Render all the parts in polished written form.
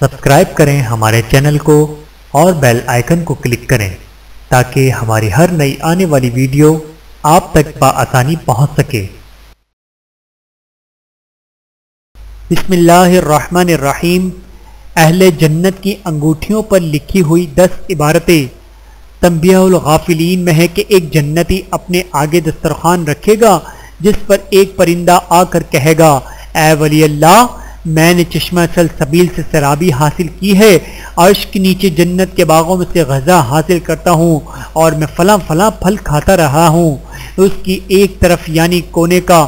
Subscribe کریں ہمارے channel کو اور بیل آئیکن کو کلک کریں تاکہ ہماری ہر نئی آنے والی ویڈیو آپ تک بآسانی پہنچ سکے۔ بسم اللہ الرحمن الرحیم۔ اہل جنت کی انگوٹھیوں پر لکھی ہوئی 10 عبارتیں۔ تنبیہ الغافلین میں ہے کہ ایک جنتی اپنے آگے دسترخوان رکھے گا جس پر ایک پرندہ آ کر کہے گا، اے ولی اللہ، میں نے چشمہ سلسبیل سے سرابی حاصل کی ہے، عرش کے نیچے جنت کے باغوں میں سے غذا حاصل کرتا ہوں اور میں فلاں فلاں پھل کھاتا رہا ہوں۔ اس کی ایک طرف یعنی کونے کا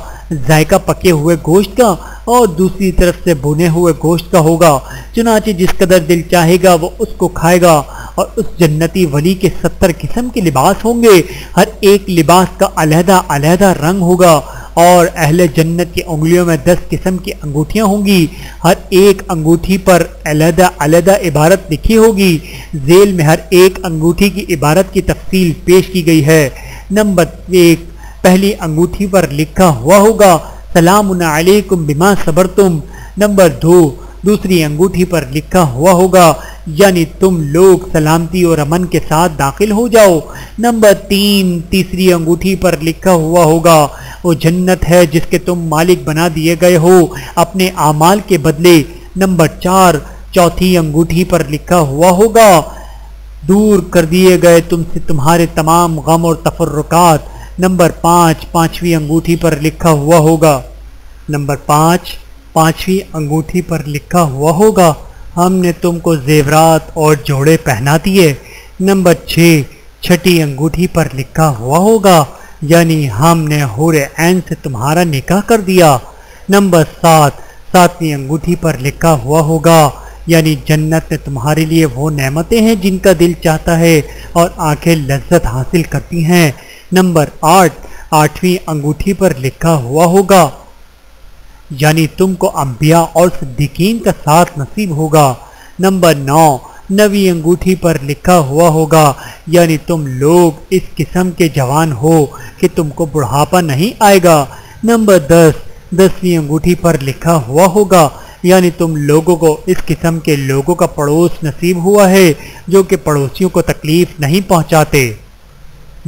ذائقہ پکے ہوئے گوشت کا اور دوسری طرف سے بھنے ہوئے گوشت کا ہوگا، چنانچہ جس قدر دل چاہے گا وہ اس کو کھائے گا۔ اور اس جنتی ولی کے 70 قسم کے لباس ہوں گے، ہر ایک لباس کا علیحدہ علیحدہ رنگ ہوگا، اور اہل جنت کی انگلیوں میں 10 قسم کی انگوٹھیاں ہوں گی، ہر ایک انگوٹھی پر علیحدہ علیحدہ عبارت لکھی ہوگی۔ ذیل میں ہر ایک انگوٹھی کی عبارت کی تفصیل پیش کی گئی ہے۔ نمبر 1، پہلی انگوٹھی پر لکھا ہوا ہوگا سلام علیکم بما صبرتم۔ نمبر 2، دوسری انگوٹھی پر لکھا ہوا ہوگا یعنی تم لوگ سلامتی اور امن کے ساتھ داخل ہو جاؤ۔ نمبر 3، تیسری انگوٹھی پر لکھا ہوا ہوگا وہ جنت ہے جس کے تم مالک بنا دیے گئے ہو اپنے اعمال کے بدلے۔ نمبر 4، چوتھی انگوٹھی پر لکھا ہوا ہوگا دور کر دیے گئے تم سے تمہارے تمام غم اور تفرقات۔ نمبر 5، پانچویں انگوٹھی پر لکھا ہوا ہوگا پانچویں انگوٹھی پر لکھا ہوا ہوگا ہم نے تم کو زیورات اور جوڑے پہنا دیے۔ نمبر 6، چھٹی انگوٹھی پر لکھا ہوا ہوگا یعنی ہم نے حور عین سے تمہارا نکاح کر دیا۔ نمبر 7، ساتویں انگوٹھی پر لکھا ہوا ہوگا یعنی جنت میں تمہارے لیے وہ نعمتیں ہیں جن کا دل چاہتا ہے اور آنکھیں لذت حاصل کرتی ہیں۔ نمبر 8، آٹھویں انگوٹھی پر لکھا ہوا ہوگا یعنی تم کو انبیاء اور صدیقین کا ساتھ نصیب ہوگا۔ نمبر 9، نویں انگوٹھی پر لکھا ہوا ہوگا یعنی تم لوگ اس قسم کے جوان ہو کہ تم کو بڑھاپا نہیں آئے گا۔ نمبر 10، 10ویں انگوٹھی پر لکھا ہوا ہوگا یعنی تم لوگوں کو اس قسم کے لوگوں کا پڑوس نصیب ہوا ہے جو کہ پڑوسیوں کو تکلیف نہیں پہنچاتے۔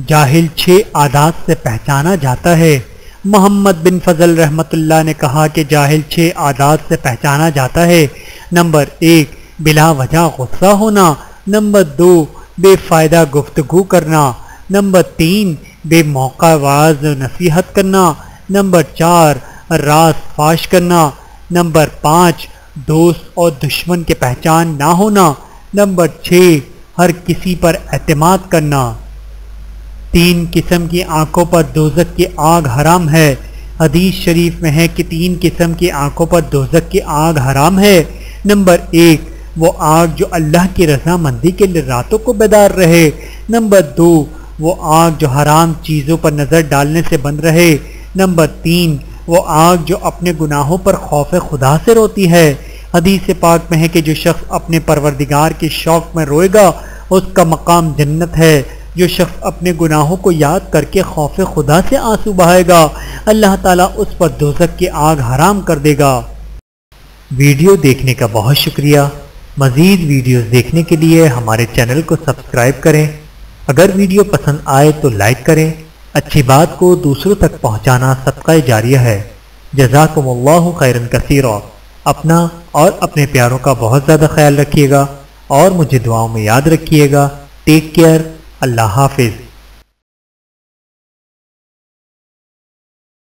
جاہل 6 عادات سے پہچانا جاتا ہے۔ محمد بن فضل رحمۃ اللہ نے کہا کہ جاہل 6 عادات سے پہچانا جاتا ہے۔ نمبر 1، بلا وجہ غصہ ہونا۔ نمبر 2، بے فائدہ گفتگو کرنا۔ نمبر 3، بے موقع واعظ و نصیحت کرنا۔ نمبر 4، راز فاش کرنا۔ نمبر 5، دوست اور دشمن کے پہچان نہ ہونا۔ نمبر 6، ہر کسی پر اعتماد کرنا۔ 3 قسم کی آنکھوں پر دوزخ کی آگ حرام ہے۔ حدیث شریف میں ہے کہ 3 قسم کی آنکھوں پر دوزخ کی آگ حرام ہے۔ نمبر 1، وہ آگ جو اللہ کی رضامندی کے لیے راتوں کو بیدار رہے۔ نمبر 2، وہ آگ جو حرام چیزوں پر نظر ڈالنے سے بند رہے۔ نمبر 3، وہ آگ جو اپنے گناہوں پر خوف خدا سے روتی ہے۔ حدیث پاک میں ہے کہ جو شخص اپنے پروردگار کے شوق میں روئے گا اس کا مقام جنت ہے۔ جو شخص اپنے گناہوں کو یاد کر کے خوف خدا سے آنسو بہائے گا اللہ تعالیٰ اس پر دوزخ کی آگ حرام کر دے گا۔ ویڈیو دیکھنے کا بہت شکریہ۔ مزید ویڈیوز دیکھنے کے لیے ہمارے چینل کو سبسکرائب کریں۔ اگر ویڈیو پسند آئے تو لائک کریں۔ اچھی بات کو دوسروں تک پہنچانا صدقہ جاریہ ہے۔ جزاکم اللہ خیرا کثیرا۔ اپنا اور اپنے پیاروں کا بہت زیادہ خیال رکھیے گا اور مجھے دعاؤں میں یاد رکھیے گا۔ Take care. اللہ حافظ۔